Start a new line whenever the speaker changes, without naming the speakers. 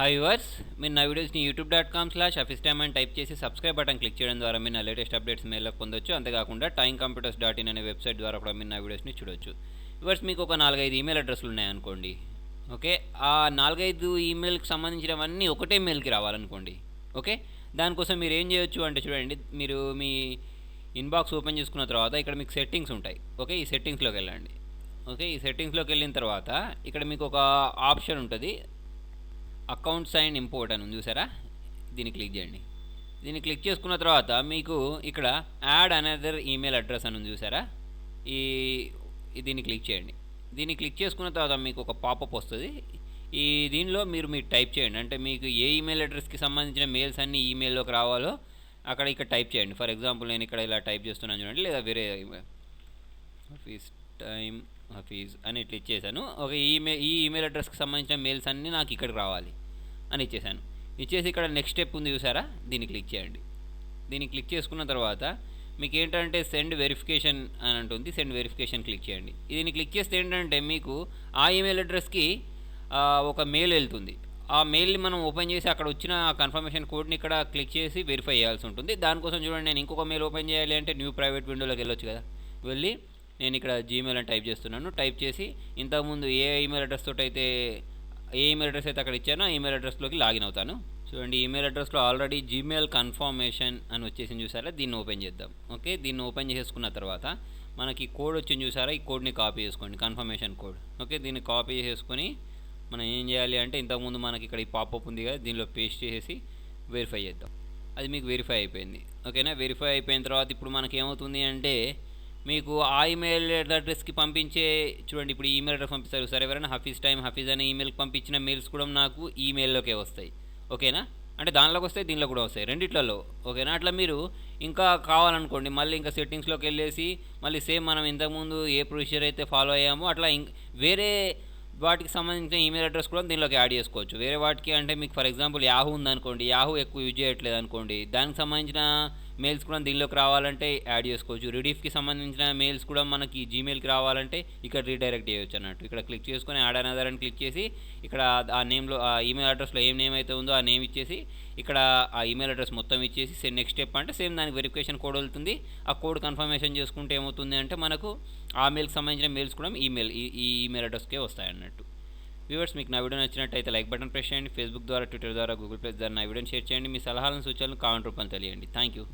Hi viewers, మీరు నా వీడియోస్ని youtube.com/officetime అని టైప్ చేసి సబ్స్క్రైబ్ బటన్ క్లిక్ చేయడం ద్వారా మీరు నా లేటెస్ట్ అప్డేట్స్ మెయిల్లో పొందొచ్చు. అంతేకాకుండా timecomputers.in అనే వెబ్సైట్ ద్వారా కూడా మీరు నా వీడియోస్ని చూడొచ్చు. వ్యూవర్స్, మీకు ఒక 4-5 ఈమెయిల్ అడ్రస్లు ఉన్నాయనుకోండి. ఓకే, ఆ 4-5 ఈమెయిల్కి సంబంధించినవన్నీ ఒకటే మెయిల్కి రావాలనుకోండి. ఓకే, దానికోసం మీరు ఏం చేయొచ్చు అంటే చూడండి, మీరు మీ ఇన్బాక్స్ ఓపెన్ చేసుకున్న తర్వాత ఇక్కడ మీకు సెట్టింగ్స్ ఉంటాయి. ఓకే, ఈ సెట్టింగ్స్లోకి వెళ్ళండి. ఓకే, ఈ సెట్టింగ్స్లోకి వెళ్ళిన తర్వాత ఇక్కడ మీకు ఒక ఆప్షన్ ఉంటుంది, అకౌంట్స్ అండ్ ఇంపోర్ట్ అని ఉంది చూసారా, దీన్ని క్లిక్ చేయండి. దీన్ని క్లిక్ చేసుకున్న తర్వాత మీకు ఇక్కడ యాడ్ అనదర్ ఈమెయిల్ అడ్రస్ అని ఉంది చూసారా, ఈ దీన్ని క్లిక్ చేయండి. దీన్ని క్లిక్ చేసుకున్న తర్వాత మీకు ఒక పాపప్ వస్తుంది. దీనిలో మీరు టైప్ చేయండి, అంటే మీకు ఏ ఈమెయిల్ అడ్రస్కి సంబంధించిన మెయిల్స్ అన్నీ ఈమెయిల్లోకి రావాలో ఇక్కడ టైప్ చేయండి. ఫర్ ఎగ్జాంపుల్ నేను ఇక్కడ ఇలా టైప్ చేస్తున్నాను చూడండి, లేదా వేరే ఆఫీస్ టైమ్ ఆఫీస్ అని ఇట్లా ఇచ్చేసాను. ఒక ఈ ఈమెయిల్ అడ్రస్కి సంబంధించిన మెయిల్స్ అన్నీ నాకు ఇక్కడికి రావాలి అని ఇచ్చేసాను. ఇచ్చేసి ఇక్కడ నెక్స్ట్ స్టెప్ ఉంది చూసారా, దీన్ని క్లిక్ చేయండి. దీన్ని క్లిక్ చేసుకున్న తర్వాత మీకు ఏంటంటే సెండ్ వెరిఫికేషన్ అని ఉంటుంది, సెండ్ వెరిఫికేషన్ క్లిక్ చేయండి. దీన్ని క్లిక్ చేస్తే ఏంటంటే మీకు ఆ ఈమెయిల్ అడ్రస్కి ఒక మెయిల్ వెళ్తుంది. ఆ మెయిల్ని మనం ఓపెన్ చేసి అక్కడ వచ్చిన కన్ఫర్మేషన్ కోడ్ని ఇక్కడ క్లిక్ చేసి వెరిఫై చేయాల్సి ఉంటుంది. దానికోసం చూడండి, నేను ఇంకొక మెయిల్ ఓపెన్ చేయాలి అంటే న్యూ ప్రైవేట్ విండోలోకి వెళ్ళొచ్చు కదా. వెళ్ళి నేను ఇక్కడ జీమెయిల్ అని టైప్ చేస్తున్నాను. టైప్ చేసి ఇంతకుముందు ఏ ఈమెయిల్ అడ్రస్ తోటి అయితే అక్కడ ఇచ్చానో ఆ ఈమెయిల్ అడ్రస్లోకి లాగిన్ అవుతాను. చూడండి, ఈమెయిల్ అడ్రస్లో ఆల్రెడీ జీమెయిల్ కన్ఫర్మేషన్ అని వచ్చేసింది చూసారా, దీన్ని ఓపెన్ చేద్దాం. ఓకే, దీన్ని ఓపెన్ చేసుకున్న తర్వాత మనకి కోడ్ వచ్చింది చూసారా, ఈ కోడ్ని కాపీ చేసుకోండి, కన్ఫర్మేషన్ కోడ్. ఓకే, దీన్ని కాపీ చేసుకొని మనం ఏం చేయాలి అంటే ఇంతకుముందు మనకి ఇక్కడ ఈ పాపప్ ఉంది కదా, దీనిలో పేస్ట్ చేసేసి వెరిఫై చేద్దాం. అది మీకు వెరిఫై అయిపోయింది. ఓకేనా, వెరిఫై అయిపోయిన తర్వాత ఇప్పుడు మనకి ఏమవుతుంది అంటే మీకు ఆ ఈమెయిల్ అడ్రస్కి పంపించే చూడండి, ఇప్పుడు ఈమెయిల్ అడ్రస్ పంపిస్తారు సరే, ఎవరైనా హఫీజ్ అనే ఈమెయిల్కి పంపించిన మెయిల్స్ కూడా నాకు ఈమెయిల్లోకే వస్తాయి. ఓకేనా, అంటే దానిలోకి వస్తాయి, దీనిలో కూడా వస్తాయి, రెండిట్లలో. ఓకేనా, అట్లా మీరు ఇంకా కావాలనుకోండి మళ్ళీ ఇంకా సెట్టింగ్స్లోకి వెళ్ళేసి మళ్ళీ సేమ్ మనం ఇంతకుముందు ఏ ప్రొసీజర్ అయితే ఫాలో అయ్యామో అట్లా వేరే వాటికి సంబంధించిన ఈమెయిల్ అడ్రస్ కూడా దీనిలోకి యాడ్ చేసుకోవచ్చు. వేరే వాటికి అంటే మీకు ఫర్ ఎగ్జాంపుల్ యాహూ ఉందనుకోండి, యాహూ ఎక్కువ యూజ్ చేయట్లేదు అనుకోండి, దానికి సంబంధించిన మెయిల్స్ కూడా దీనిలోకి రావాలంటే యాడ్ చేసుకోవచ్చు. రిడీఫ్కి సంబంధించిన మెయిల్స్ కూడా మనకి జీమెయిల్కి రావాలంటే ఇక్కడ రీడైరెక్ట్ చేయొచ్చు అన్నట్టు. ఇక్కడ క్లిక్ చేసుకొని యాడ్ అనదర్ అని క్లిక్ చేసి ఇక్కడ ఆ నేమ్లో ఆ ఈమెయిల్ అడ్రస్లో ఏం నేమ్ అయితే ఉందో ఆ నేమ్ ఇచ్చేసి ఇక్కడ ఆ ఈమెయిల్ అడ్రస్ మొత్తం ఇచ్చేసి నెక్స్ట్ స్టెప్ అంటే సేమ్ దానికి వెరిఫికేషన్ కోడ్ వెళ్తుంది. ఆ కోడ్ కన్ఫర్మేషన్ చేసుకుంటే ఏమవుతుంది అంటే మనకు ఆ మెయిల్కి సంబంధించిన మెయిల్స్ కూడా ఈ ఈమెయిల్ అడ్రస్కే వస్తాయి అన్నట్టు. వ్యూవర్స్, మీకు నా వీడియో నచ్చినట్టయితే లైక్ బటన్ ప్రెస్ చేయండి. ఫేస్బుక్ ద్వారా, ట్విట్టర్ ద్వారా, గూగుల్ ప్లస్ ద్వారా నా వీడియోని షేర్ చేయండి. మీ సలహాలను సూచనలు కామెంట్ రూపంలో తెలియండి. Thank you.